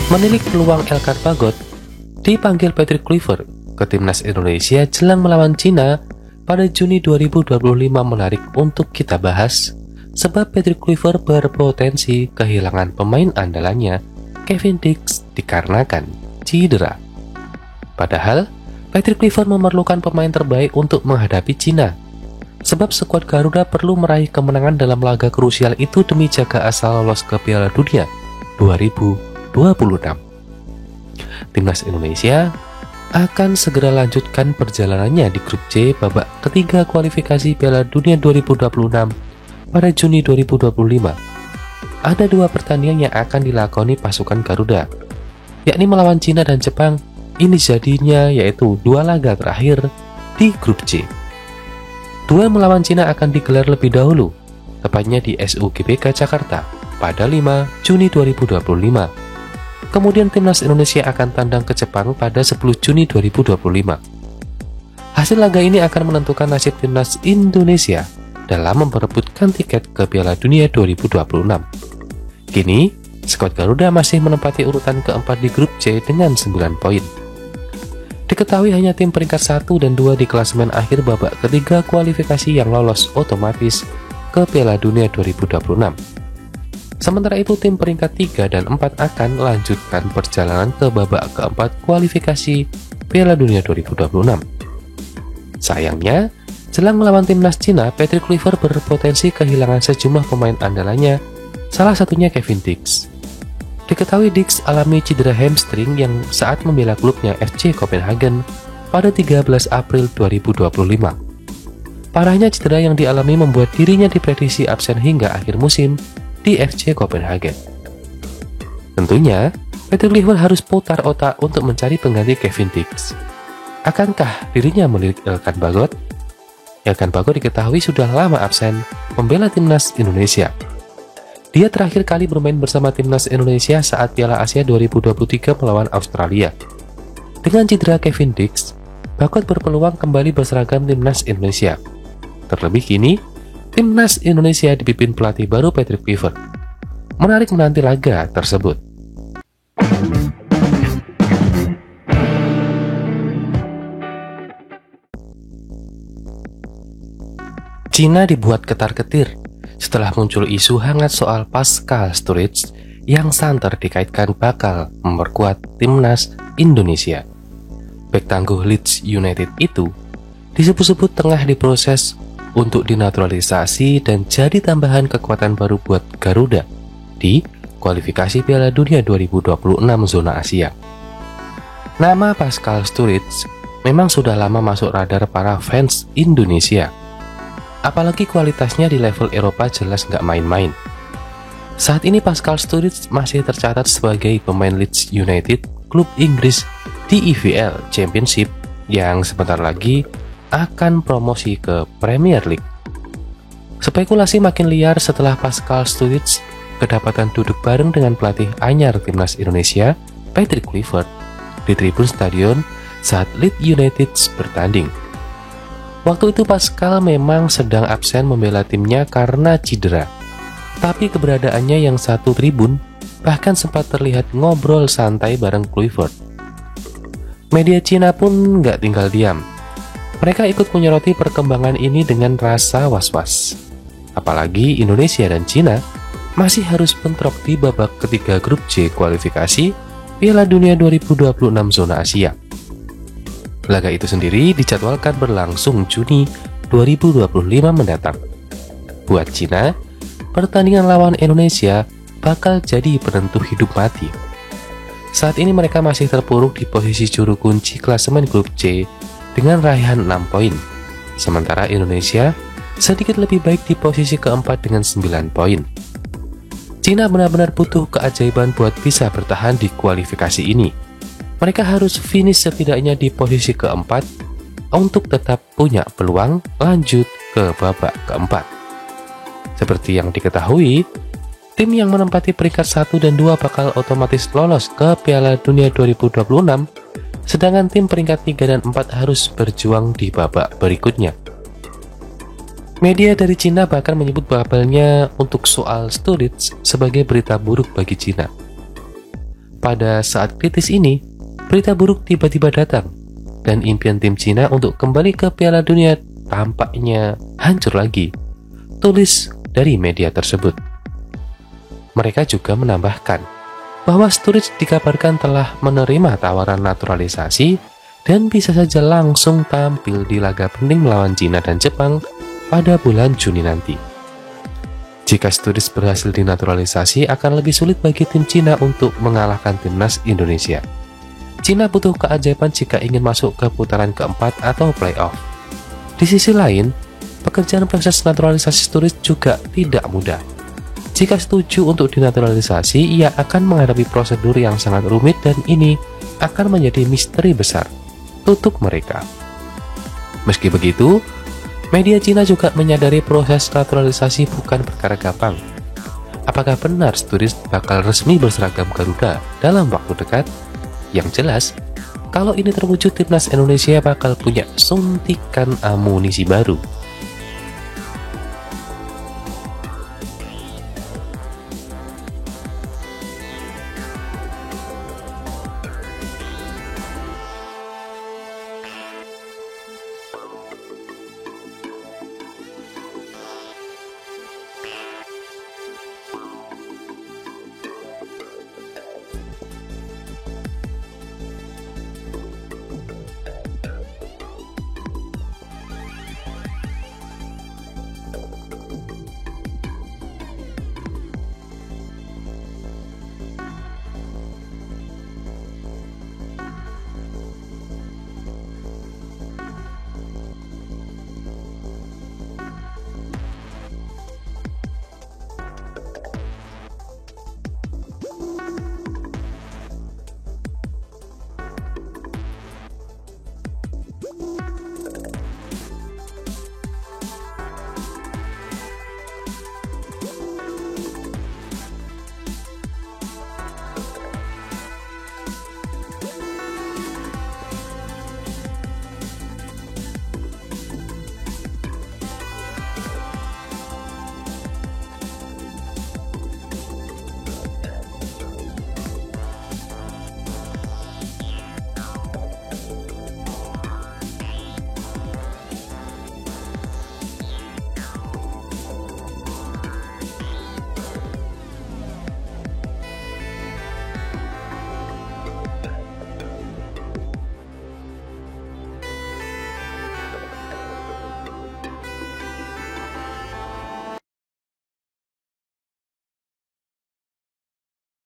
Menilik peluang Elkan Bagot, dipanggil Patrick Kluivert ke timnas Indonesia jelang melawan Cina pada Juni 2025 menarik untuk kita bahas, sebab Patrick Kluivert berpotensi kehilangan pemain andalannya Kevin Dix dikarenakan cedera. Padahal Patrick Kluivert memerlukan pemain terbaik untuk menghadapi Cina, sebab skuad Garuda perlu meraih kemenangan dalam laga krusial itu demi jaga asal lolos ke Piala Dunia 2026. Timnas Indonesia akan segera lanjutkan perjalanannya di grup C babak ketiga kualifikasi Piala Dunia 2026 pada Juni 2025. Ada dua pertandingan yang akan dilakoni pasukan Garuda, yakni melawan Cina dan Jepang. Ini jadinya yaitu dua laga terakhir di grup C. Duel melawan Cina akan digelar lebih dahulu, tepatnya di SUGBK Jakarta pada 5 Juni 2025. Kemudian timnas Indonesia akan tandang ke Jepang pada 10 Juni 2025. Hasil laga ini akan menentukan nasib timnas Indonesia dalam memperebutkan tiket ke Piala Dunia 2026. Kini, skuad Garuda masih menempati urutan keempat di grup C dengan 9 poin. Diketahui hanya tim peringkat 1 dan 2 di klasemen akhir babak ketiga kualifikasi yang lolos otomatis ke Piala Dunia 2026. Sementara itu tim peringkat 3 dan 4 akan lanjutkan perjalanan ke babak keempat kualifikasi Piala Dunia 2026. Sayangnya, jelang melawan timnas Cina, Patrick Kluivert berpotensi kehilangan sejumlah pemain andalannya, salah satunya Kevin Dix. Diketahui Dix alami cedera hamstring yang saat membela klubnya FC Copenhagen pada 13 April 2025. Parahnya cedera yang dialami membuat dirinya diprediksi absen hingga akhir musim di FC Copenhagen. Tentunya, Patrick Kluivert harus putar otak untuk mencari pengganti Kevin Dix. Akankah dirinya melirik Elkan Bagot? Elkan Bagot diketahui sudah lama absen membela timnas Indonesia. Dia terakhir kali bermain bersama timnas Indonesia saat Piala Asia 2023 melawan Australia. Dengan cedera Kevin Dix, Bagot berpeluang kembali berseragam timnas Indonesia. Terlebih kini, timnas Indonesia dipimpin pelatih baru Patrick Kluivert. Menarik menanti laga tersebut. Cina dibuat ketar-ketir setelah muncul isu hangat soal Pascal Sturridge yang santer dikaitkan bakal memperkuat timnas Indonesia. Bek tangguh Leeds United itu disebut-sebut tengah diproses untuk dinaturalisasi dan jadi tambahan kekuatan baru buat Garuda di kualifikasi Piala Dunia 2026 zona Asia. Nama Pascal Sturridge memang sudah lama masuk radar para fans Indonesia. Apalagi kualitasnya di level Eropa jelas nggak main-main. Saat ini Pascal Sturridge masih tercatat sebagai pemain Leeds United, klub Inggris di EFL Championship yang sebentar lagi akan promosi ke Premier League. Spekulasi makin liar setelah Pascal Sturridge kedapatan duduk bareng dengan pelatih anyar timnas Indonesia, Patrick Kluivert, di tribun stadion saat Leeds United bertanding. Waktu itu Pascal memang sedang absen membela timnya karena cedera, tapi keberadaannya yang satu tribun bahkan sempat terlihat ngobrol santai bareng Kluivert. Media Cina pun nggak tinggal diam. Mereka ikut menyoroti perkembangan ini dengan rasa was-was. Apalagi Indonesia dan Cina masih harus bentrok di babak ketiga grup C kualifikasi Piala Dunia 2026 zona Asia. Laga itu sendiri dijadwalkan berlangsung Juni 2025 mendatang. Buat Cina, pertandingan lawan Indonesia bakal jadi penentu hidup mati. Saat ini mereka masih terpuruk di posisi juru kunci klasemen grup C dengan raihan 6 poin. Sementara Indonesia sedikit lebih baik di posisi keempat dengan 9 poin. Cina benar-benar butuh keajaiban buat bisa bertahan di kualifikasi ini. Mereka harus finish setidaknya di posisi keempat untuk tetap punya peluang lanjut ke babak keempat. Seperti yang diketahui, tim yang menempati peringkat 1 dan 2 bakal otomatis lolos ke Piala Dunia 2026, sedangkan tim peringkat 3 dan 4 harus berjuang di babak berikutnya. Media dari Cina bahkan menyebut bubble-nya untuk soal Sturridge sebagai berita buruk bagi Cina. Pada saat kritis ini, berita buruk tiba-tiba datang, dan impian tim Cina untuk kembali ke Piala Dunia tampaknya hancur lagi, tulis dari media tersebut. Mereka juga menambahkan bahwa Sturridge dikabarkan telah menerima tawaran naturalisasi dan bisa saja langsung tampil di laga penting melawan Cina dan Jepang pada bulan Juni nanti. Jika Sturridge berhasil dinaturalisasi, akan lebih sulit bagi tim Cina untuk mengalahkan timnas Indonesia. Cina butuh keajaiban jika ingin masuk ke putaran keempat atau playoff. Di sisi lain, pekerjaan proses naturalisasi Sturridge juga tidak mudah. Jika setuju untuk dinaturalisasi, ia akan menghadapi prosedur yang sangat rumit dan ini akan menjadi misteri besar untuk mereka. Meski begitu, media Cina juga menyadari proses naturalisasi bukan perkara gampang. Apakah benar Sturridge bakal resmi berseragam Garuda dalam waktu dekat? Yang jelas, kalau ini terwujud, timnas Indonesia bakal punya suntikan amunisi baru